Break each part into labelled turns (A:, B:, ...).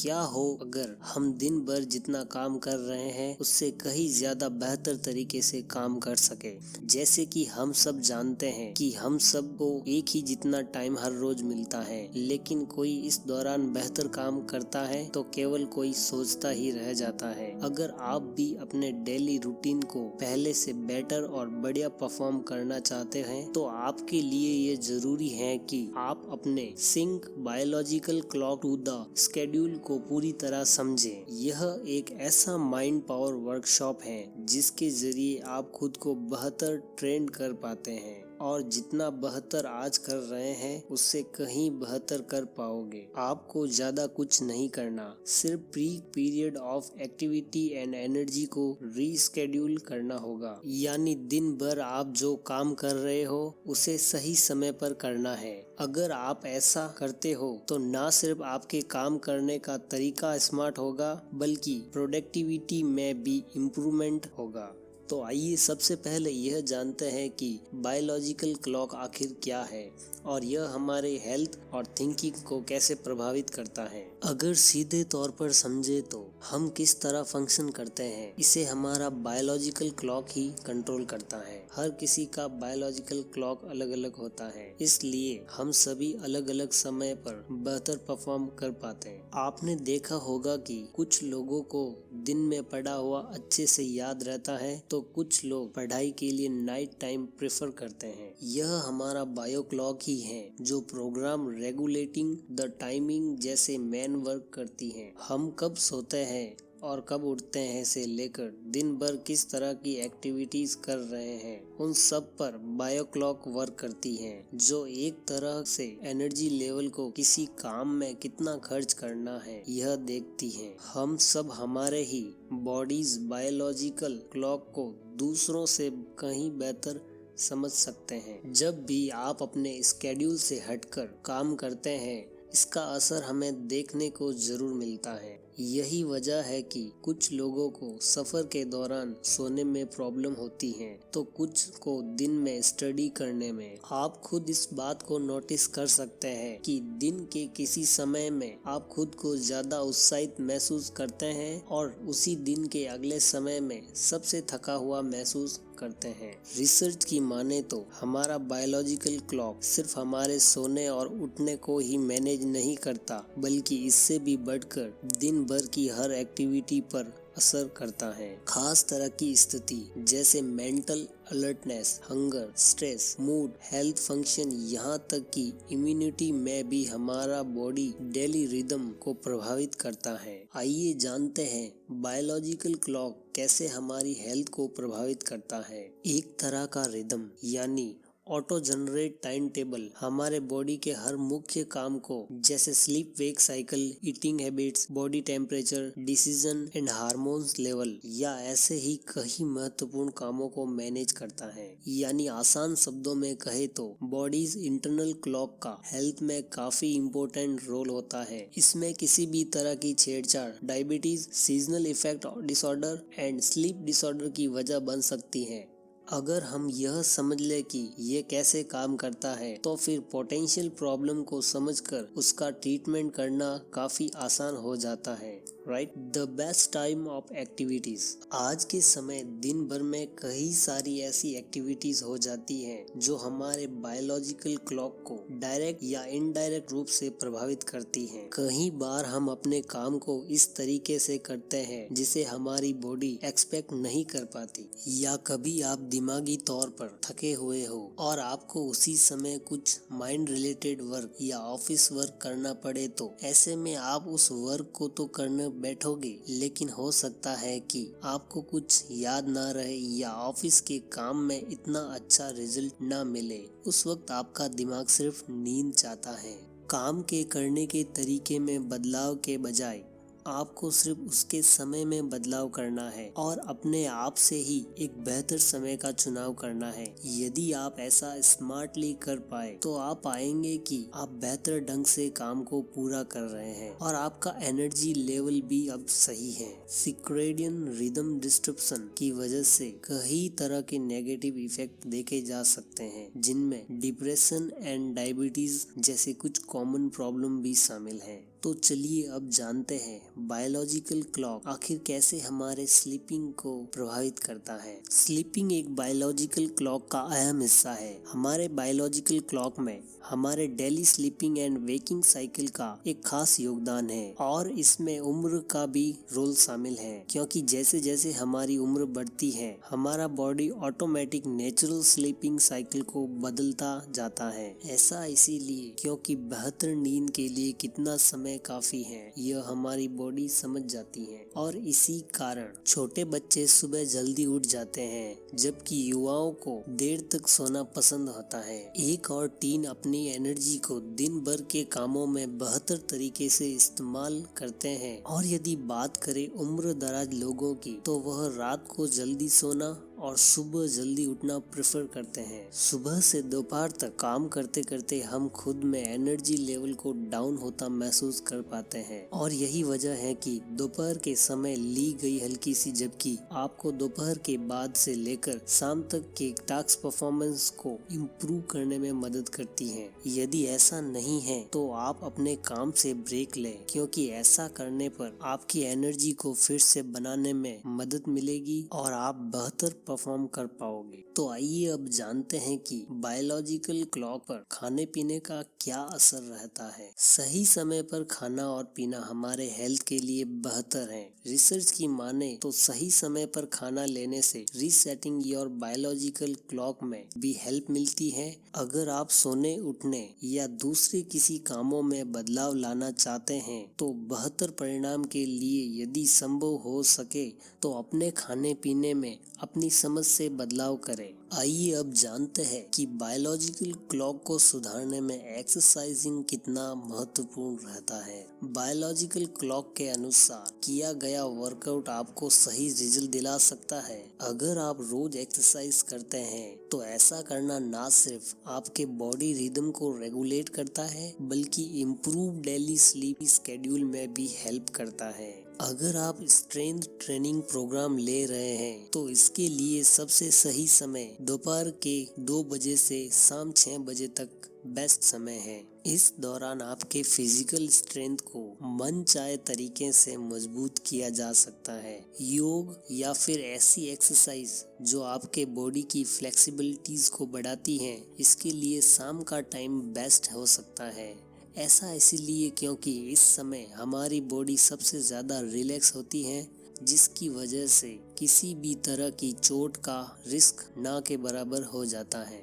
A: क्या हो अगर हम दिन भर जितना काम कर रहे हैं उससे कहीं ज्यादा बेहतर तरीके से काम कर सके। जैसे कि हम सब जानते हैं कि हम सबको एक ही जितना टाइम हर रोज मिलता है, लेकिन कोई इस दौरान बेहतर काम करता है तो केवल कोई सोचता ही रह जाता है। अगर आप भी अपने डेली रूटीन को पहले से बेटर और बढ़िया परफॉर्म करना चाहते हैं तो आपके लिए ये जरूरी है कि आप अपने sync biological clock to the schedule को पूरी तरह समझें। यह एक ऐसा माइंड पावर वर्कशॉप है जिसके जरिए आप खुद को बेहतर ट्रेन कर पाते हैं और जितना बेहतर आज कर रहे हैं उससे कहीं बेहतर कर पाओगे। आपको ज्यादा कुछ नहीं करना, सिर्फ pre period of activity and energy को रीस्केड्यूल करना होगा। यानी दिन भर आप जो काम कर रहे हो उसे सही समय पर करना है। अगर आप ऐसा करते हो तो ना सिर्फ आपके काम करने का तरीका स्मार्ट होगा बल्कि प्रोडक्टिविटी में भी इम्प्रूवमेंट होगा। तो आइए सबसे पहले यह जानते हैं कि बायोलॉजिकल क्लॉक आखिर क्या है और यह हमारे हेल्थ और थिंकिंग को कैसे प्रभावित करता है। अगर सीधे तौर पर समझे तो हम किस तरह फंक्शन करते हैं इसे हमारा बायोलॉजिकल क्लॉक ही कंट्रोल करता है। हर किसी का बायोलॉजिकल क्लॉक अलग अलग होता है, इसलिए हम सभी अलग अलग समय पर बेहतर परफॉर्म कर पाते हैं। आपने देखा होगा कि कुछ लोगों को दिन में पढ़ा हुआ अच्छे से याद रहता है तो कुछ लोग पढ़ाई के लिए नाइट टाइम प्रेफर करते हैं। यह हमारा बायो क्लॉक ही है जो प्रोग्राम रेगुलेटिंग द टाइमिंग जैसे मेन वर्क करती है। हम कब सोते हैं और कब उठते हैं से लेकर दिन भर किस तरह की एक्टिविटीज कर रहे हैं उन सब पर बायो क्लॉक वर्क करती है, जो एक तरह से एनर्जी लेवल को किसी काम में कितना खर्च करना है यह देखती है। हम सब हमारे ही बॉडीज बायोलॉजिकल क्लॉक को दूसरों से कहीं बेहतर समझ सकते हैं। जब भी आप अपने स्केड्यूल से हटकर काम करते हैं इसका असर हमें देखने को जरूर मिलता है। यही वजह है कि कुछ लोगों को सफर के दौरान सोने में प्रॉब्लम होती है तो कुछ को दिन में स्टडी करने में। आप खुद इस बात को नोटिस कर सकते हैं कि दिन के किसी समय में आप खुद को ज्यादा उत्साहित महसूस करते हैं और उसी दिन के अगले समय में सबसे थका हुआ महसूस करते हैं। रिसर्च की माने तो हमारा बायोलॉजिकल क्लॉक सिर्फ हमारे सोने और उठने को ही मैनेज नहीं करता बल्कि इससे भी बढ़कर दिन भर की हर एक्टिविटी पर असर करता है। खास तरह की स्थिति जैसे mental alertness, hunger, stress, mood, health function, यहाँ तक कि इम्यूनिटी में भी हमारा बॉडी डेली रिदम को प्रभावित करता है। आइए जानते हैं बायोलॉजिकल क्लॉक कैसे हमारी हेल्थ को प्रभावित करता है। एक तरह का रिदम यानी ऑटो जनरेट टाइम टेबल हमारे बॉडी के हर मुख्य काम को जैसे sleep wake cycle, eating habits, body temperature, decision and hormones level या ऐसे ही कई महत्वपूर्ण कामों को मैनेज करता है। यानी आसान शब्दों में कहे तो बॉडीज इंटरनल क्लॉक का हेल्थ में काफी इम्पोर्टेंट रोल होता है। इसमें किसी भी तरह की छेड़छाड़ diabetes, seasonal effect disorder and sleep disorder की वजह बन सकती है। अगर हम यह समझ ले कि ये कैसे काम करता है तो फिर पोटेंशियल प्रॉब्लम को समझकर उसका ट्रीटमेंट करना काफी आसान हो जाता है। Right, the best time of activities. आज के समय दिन भर में कई सारी ऐसी एक्टिविटीज हो जाती हैं जो हमारे बायोलॉजिकल क्लॉक को डायरेक्ट या इनडायरेक्ट रूप से प्रभावित करती हैं। कई बार हम अपने काम को इस तरीके से करते हैं जिसे हमारी बॉडी एक्सपेक्ट नहीं कर पाती, या कभी आप दिमागी तौर पर थके हुए हो और आपको उसी समय कुछ माइंड रिलेटेड वर्क या ऑफिस वर्क करना पड़े तो ऐसे में आप उस वर्क को तो करने बैठोगे लेकिन हो सकता है कि आपको कुछ याद ना रहे या ऑफिस के काम में इतना अच्छा रिजल्ट ना मिले। उस वक्त आपका दिमाग सिर्फ नींद चाहता है। काम के करने के तरीके में बदलाव के बजाय आपको सिर्फ उसके समय में बदलाव करना है और अपने आप से ही एक बेहतर समय का चुनाव करना है। यदि आप ऐसा स्मार्टली कर पाए तो आप पाएंगे कि आप बेहतर ढंग से काम को पूरा कर रहे हैं और आपका एनर्जी लेवल भी अब सही है। सिक्रेडियन रिदम डिस्टरप्शन की वजह से कई तरह के नेगेटिव इफेक्ट देखे जा सकते हैं, जिनमें डिप्रेशन एंड डायबिटीज जैसे कुछ कॉमन प्रॉब्लम भी शामिल हैं। तो चलिए अब जानते हैं बायोलॉजिकल क्लॉक आखिर कैसे हमारे स्लीपिंग को प्रभावित करता है। स्लीपिंग एक बायोलॉजिकल क्लॉक का अहम हिस्सा है। हमारे बायोलॉजिकल क्लॉक में हमारे daily sleeping and waking cycle का एक खास योगदान है और इसमें उम्र का भी रोल शामिल है, क्योंकि जैसे जैसे हमारी उम्र बढ़ती है हमारा body automatic natural sleeping cycle को बदलता जाता है। ऐसा इसीलिए क्योंकि बेहतर नींद के लिए कितना समय काफी है यह हमारी बॉडी समझ जाती है और इसी कारण छोटे बच्चे सुबह जल्दी उठ जाते हैं जबकि युवाओं को देर तक सोना पसंद होता है। एक और टीन अपनी एनर्जी को दिन भर के कामों में बेहतर तरीके से इस्तेमाल करते हैं और यदि बात करें उम्र दराज लोगों की तो वह रात को जल्दी सोना और सुबह जल्दी उठना प्रेफर करते हैं। सुबह से दोपहर तक काम करते करते हम खुद में एनर्जी लेवल को डाउन होता महसूस कर पाते हैं और यही वजह है कि दोपहर के समय ली गई हल्की सी झपकी आपको दोपहर के बाद से लेकर शाम तक के टास्क परफॉर्मेंस को इम्प्रूव करने में मदद करती है। यदि ऐसा नहीं है तो आप अपने काम से ब्रेक लें, क्योंकि ऐसा करने पर आपकी एनर्जी को फिर से बनाने में मदद मिलेगी और आप बेहतर परफॉर्म कर पाओगे। तो आइए अब जानते हैं कि बायोलॉजिकल क्लॉक पर खाने पीने का क्या असर रहता है। सही समय पर खाना और पीना हमारे हेल्थ के लिए बेहतर है। रिसर्च की माने तो सही समय पर खाना लेने से रीसेटिंग योर बायोलॉजिकल क्लॉक में भी हेल्प मिलती है। अगर आप सोने उठने या दूसरे किसी कामों में बदलाव लाना चाहते हैं तो बेहतर परिणाम के लिए यदि संभव हो सके तो अपने खाने पीने में अपनी समझ से बदलाव करें। आइए अब जानते हैं कि बायोलॉजिकल क्लॉक को सुधारने में एक्सरसाइजिंग कितना महत्वपूर्ण रहता है। बायोलॉजिकल क्लॉक के अनुसार किया गया वर्कआउट आपको सही रिजल्ट दिला सकता है। अगर आप रोज एक्सरसाइज करते हैं तो ऐसा करना ना सिर्फ आपके बॉडी रिदम को रेगुलेट करता है बल्कि इम्प्रूव डेली स्लीप स्केड्यूल में भी हेल्प करता है। अगर आप स्ट्रेंथ ट्रेनिंग प्रोग्राम ले रहे हैं तो इसके लिए सबसे सही समय दोपहर के 2 बजे से शाम 6 बजे तक बेस्ट समय है। इस दौरान आपके फिजिकल स्ट्रेंथ को मन चाहे तरीके से मजबूत किया जा सकता है। योग या फिर ऐसी एक्सरसाइज जो आपके बॉडी की फ्लेक्सिबिलिटीज को बढ़ाती हैं, इसके लिए शाम का टाइम बेस्ट हो सकता है। ऐसा इसीलिए क्योंकि इस समय हमारी बॉडी सबसे ज़्यादा रिलैक्स होती है, जिसकी वजह से किसी भी तरह की चोट का रिस्क ना के बराबर हो जाता है।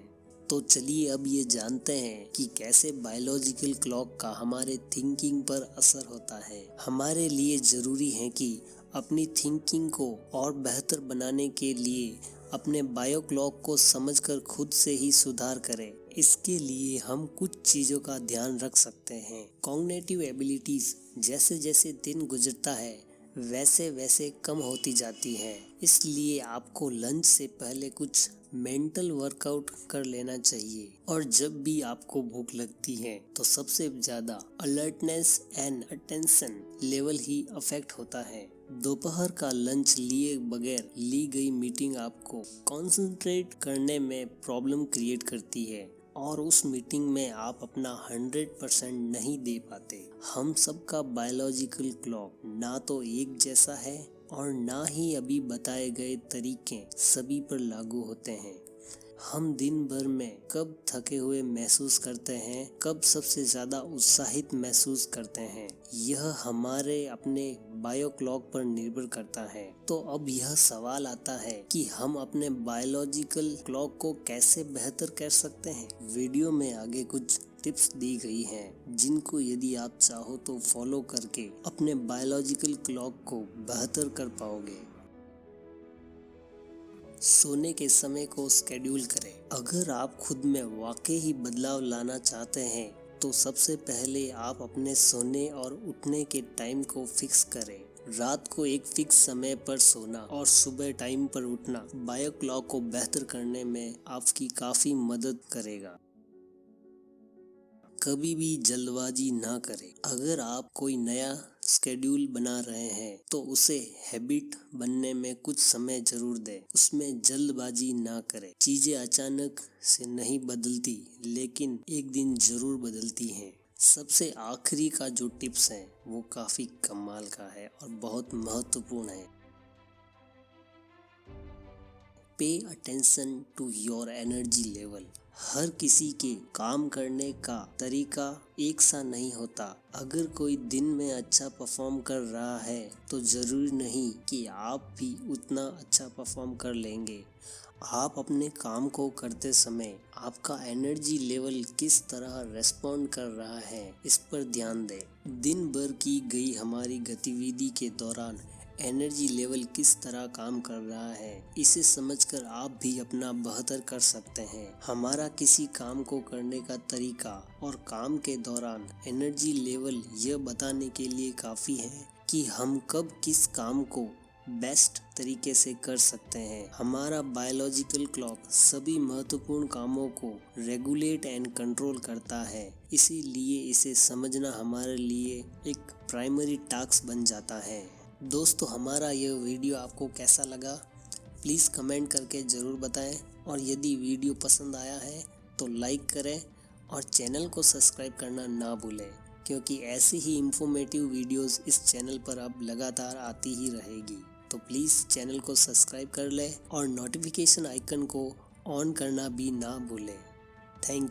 A: तो चलिए अब ये जानते हैं कि कैसे बायोलॉजिकल क्लॉक का हमारे थिंकिंग पर असर होता है। हमारे लिए ज़रूरी है कि अपनी थिंकिंग को और बेहतर बनाने के लिए अपने बायो क्लॉक को समझकर खुद से ही सुधार करें। इसके लिए हम कुछ चीज़ों का ध्यान रख सकते हैं। कॉग्निटिव एबिलिटीज़ जैसे जैसे दिन गुजरता है वैसे वैसे कम होती जाती है, इसलिए आपको लंच से पहले कुछ मेंटल वर्कआउट कर लेना चाहिए। और जब भी आपको भूख लगती है तो सबसे ज़्यादा alertness and attention level he affect होता है। दोपहर का लंच लिए बगैर ली गई मीटिंग आपको कंसंट्रेट करने में प्रॉब्लम क्रिएट करती है और उस मीटिंग में आप अपना 100% नहीं दे पाते। हम सबका बायोलॉजिकल क्लॉक ना तो एक जैसा है और ना ही अभी बताए गए तरीके सभी पर लागू होते हैं। हम दिन भर में कब थके हुए महसूस करते हैं, कब सबसे ज़्यादा उत्साहित महसूस करते हैं, यह हमारे अपने बायो क्लॉक पर निर्भर करता है। तो अब यह सवाल आता है कि हम अपने बायोलॉजिकल क्लॉक को कैसे बेहतर कर सकते हैं। वीडियो में आगे कुछ टिप्स दी गई हैं जिनको यदि आप चाहो तो फॉलो करके अपने बायोलॉजिकल क्लॉक को बेहतर कर पाओगे। सोने के समय को स्केड्यूल करें। अगर आप खुद में वाकई ही बदलाव लाना चाहते हैं तो सबसे पहले आप अपने सोने और उठने के टाइम को फिक्स करें। रात को एक फिक्स समय पर सोना और सुबह टाइम पर उठना बायो क्लॉक को बेहतर करने में आपकी काफ़ी मदद करेगा। कभी भी जल्दबाजी ना करें। अगर आप कोई नया स्केड्यूल बना रहे हैं तो उसे हैबिट बनने में कुछ समय जरूर दें। उसमें जल्दबाजी ना करें। चीजें अचानक से नहीं बदलती, लेकिन एक दिन जरूर बदलती हैं। सबसे आखिरी का जो टिप्स है वो काफ़ी कमाल का है और बहुत महत्वपूर्ण है। Pay attention to your energy level. हर किसी के काम करने का तरीका एक सा नहीं होता। अगर कोई दिन में अच्छा परफॉर्म कर रहा है तो ज़रूरी नहीं कि आप भी उतना अच्छा परफॉर्म कर लेंगे। आप अपने काम को करते समय आपका एनर्जी लेवल किस तरह रेस्पॉन्ड कर रहा है, इस पर ध्यान दें। दिन भर की गई हमारी गतिविधि के दौरान एनर्जी लेवल किस तरह काम कर रहा है, इसे समझकर आप भी अपना बेहतर कर सकते हैं। हमारा किसी काम को करने का तरीका और काम के दौरान एनर्जी लेवल यह बताने के लिए काफ़ी है कि हम कब किस काम को बेस्ट तरीके से कर सकते हैं। हमारा बायोलॉजिकल क्लॉक सभी महत्वपूर्ण कामों को रेगुलेट एंड कंट्रोल करता है, इसीलिए इसे समझना हमारे लिए एक प्राइमरी टास्क बन जाता है। दोस्तों, हमारा यह वीडियो आपको कैसा लगा प्लीज़ कमेंट करके ज़रूर बताएं, और यदि वीडियो पसंद आया है तो लाइक करें और चैनल को सब्सक्राइब करना ना भूलें, क्योंकि ऐसी ही इंफॉर्मेटिव वीडियोस इस चैनल पर अब लगातार आती ही रहेगी। तो प्लीज़ चैनल को सब्सक्राइब कर लें और नोटिफिकेशन आइकन को ऑन करना भी ना भूलें। थैंक